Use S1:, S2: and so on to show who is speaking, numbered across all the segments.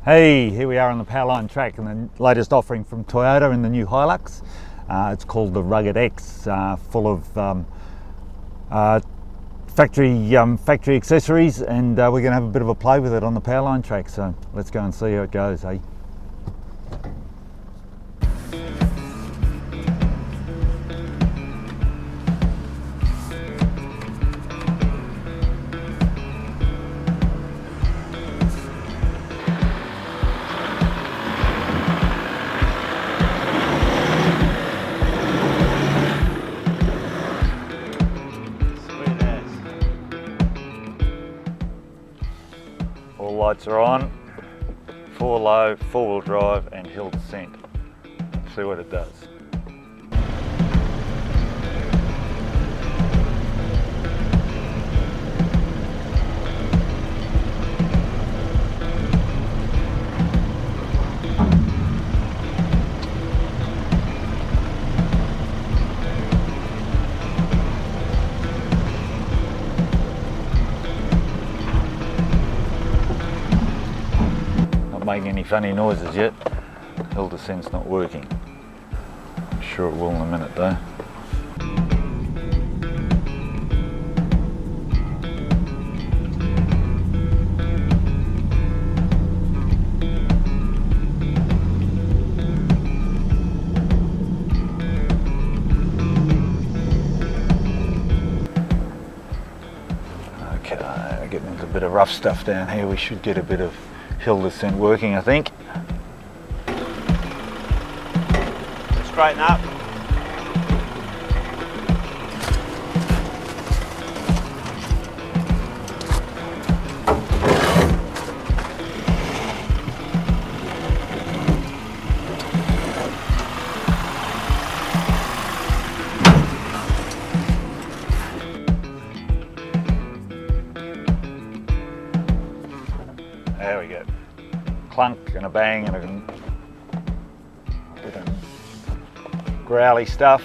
S1: Hey, here we are on the Powerline track and the latest offering from Toyota in the new Hilux. It's called the Rugged X, full of factory accessories, and we're going to have a bit of a play with it on the Powerline track. So let's go and see how it goes, eh? All lights are on, 4 low, 4-wheel drive and hill descent. Let's see what it does. Making any funny noises yet. Hill descent's not working. I'm sure it will in a minute though. Okay, getting into a bit of rough stuff down here. We should get a bit of hill descent working, I think.
S2: Straighten up.
S1: There we go. Clunk and a bang and a bit of growly stuff.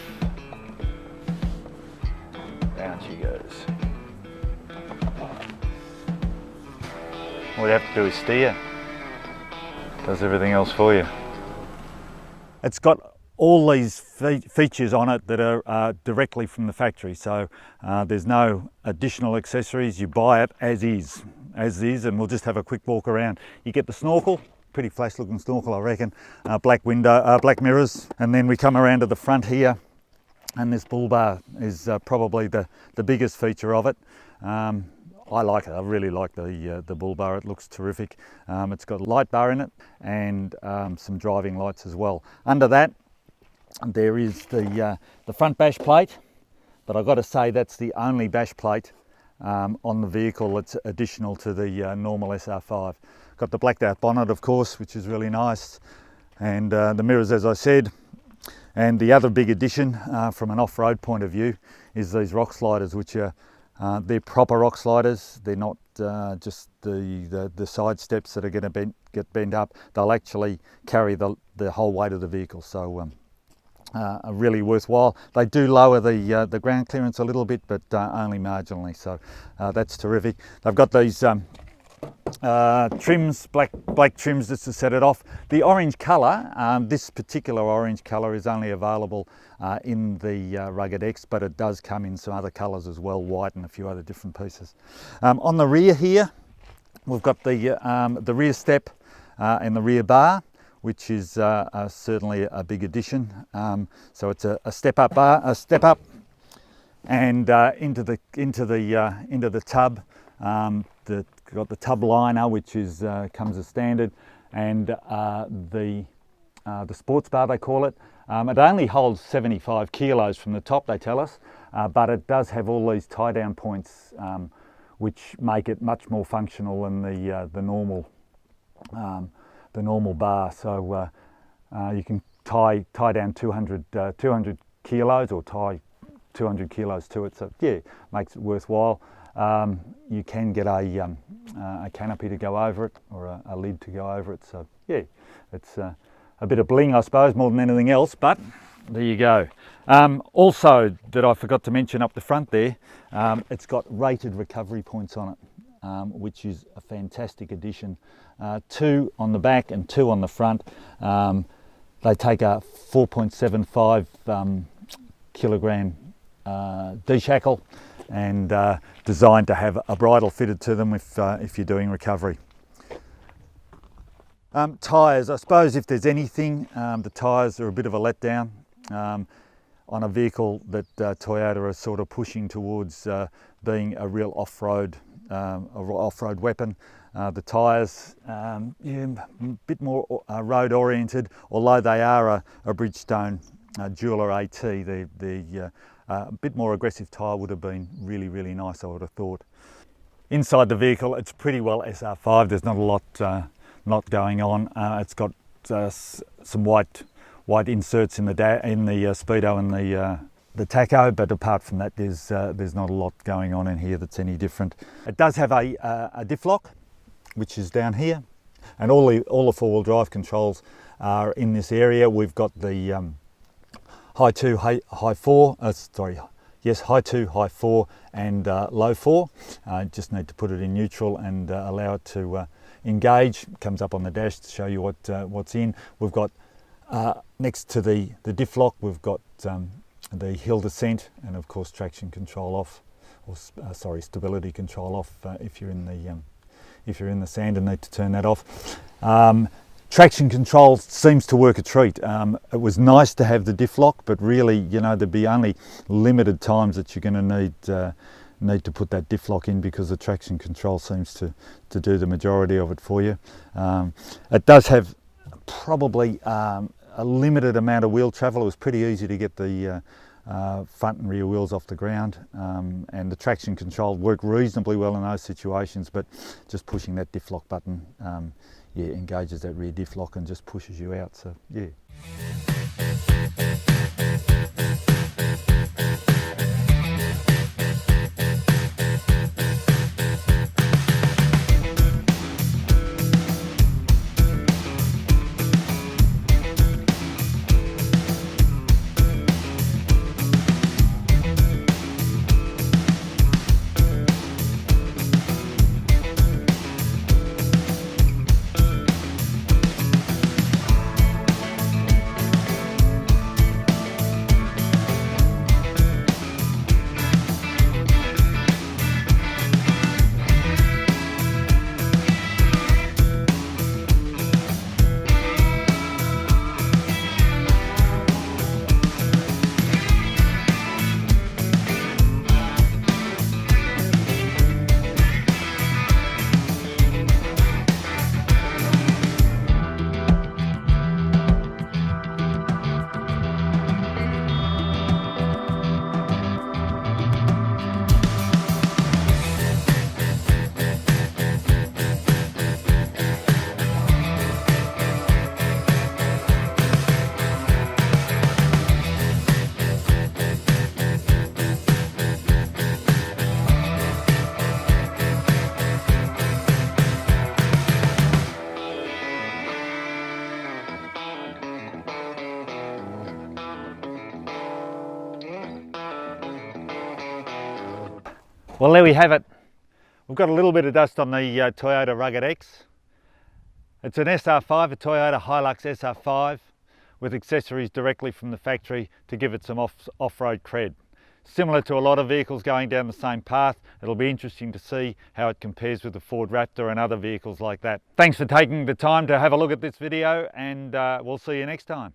S1: Down she goes. All you have to do is steer. Does everything else for you. It's got all these features on it that are directly from the factory, so there's no additional accessories. You buy it as is, and we'll just have a quick walk around. You get the snorkel, pretty flash looking snorkel I reckon, black window, black mirrors, and then we come around to the front here, and this bull bar is probably the biggest feature of it. I like it. I really like the bull bar. It looks terrific. It's got a light bar in it and some driving lights as well. Under that there is the front bash plate, but I've got to say that's the only bash plate on the vehicle that's additional to the normal SR5. Got the blacked out bonnet, of course, which is really nice, and the mirrors, as I said. And the other big addition from an off-road point of view is these rock sliders, which are they're proper rock sliders. They're not just the side steps that are going to get bent up. They'll actually carry the whole weight of the vehicle, so are really worthwhile. They do lower the ground clearance a little bit, but only marginally, so that's terrific. They've got these trims, black trims, just to set it off. The orange colour, this particular orange colour is only available in the Rugged X, but it does come in some other colours as well, white and a few other different pieces. On the rear here, we've got the rear step and the rear bar, which is certainly a big addition. So it's a step up bar, a step up, and into the tub. Got the tub liner, which is comes as standard, and the sports bar, they call it. It only holds 75 kilos from the top, they tell us, but it does have all these tie down points, which make it much more functional than the normal bar. So you can tie down 200 kilos or tie 200 kilos to it. So yeah, makes it worthwhile. You can get a canopy to go over it, or a lid to go over it. So yeah, it's a bit of bling, I suppose, more than anything else, but there you go. Also, that I forgot to mention up the front there, it's got rated recovery points on it. which is a fantastic addition. 2 on the back and 2 on the front. They take a 4.75 kilogram D-shackle and designed to have a bridle fitted to them if you're doing recovery. Tyres, I suppose if there's anything, the tyres are a bit of a letdown on a vehicle that Toyota are sort of pushing towards being a real off-road weapon. The tyres, yeah, a bit more road oriented, although they are a Bridgestone Jeweler AT. A bit more aggressive tyre would have been really, really nice, I would have thought. Inside the vehicle, it's pretty well SR5. There's not a lot going on. It's got some white inserts in the speedo and the tacho, but apart from that, there's not a lot going on in here that's any different. It does have a diff lock, which is down here, and all the four-wheel drive controls are in this area. We've got the high 2, high 4, high 2, high 4 and low 4. Just need to put it in neutral and allow it to engage. It comes up on the dash to show you what's in. We've got next to the diff lock, we've got the hill descent and of course traction control off, or stability control off if you're in the sand and need to turn that off. Traction control seems to work a treat. It was nice to have the diff lock, but really, you know, there'd be only limited times that you're going to need to put that diff lock in, because the traction control seems to do the majority of it for you. It does have probably a limited amount of wheel travel. It was pretty easy to get the front and rear wheels off the ground, and the traction control worked reasonably well in those situations, but just pushing that diff lock button yeah, engages that rear diff lock and just pushes you out, so yeah. Well, there we have it. We've got a little bit of dust on the Toyota Rugged X. It's an SR5, a Toyota Hilux SR5, with accessories directly from the factory to give it some off-road cred. Similar to a lot of vehicles going down the same path, it'll be interesting to see how it compares with the Ford Raptor and other vehicles like that. Thanks for taking the time to have a look at this video, and we'll see you next time.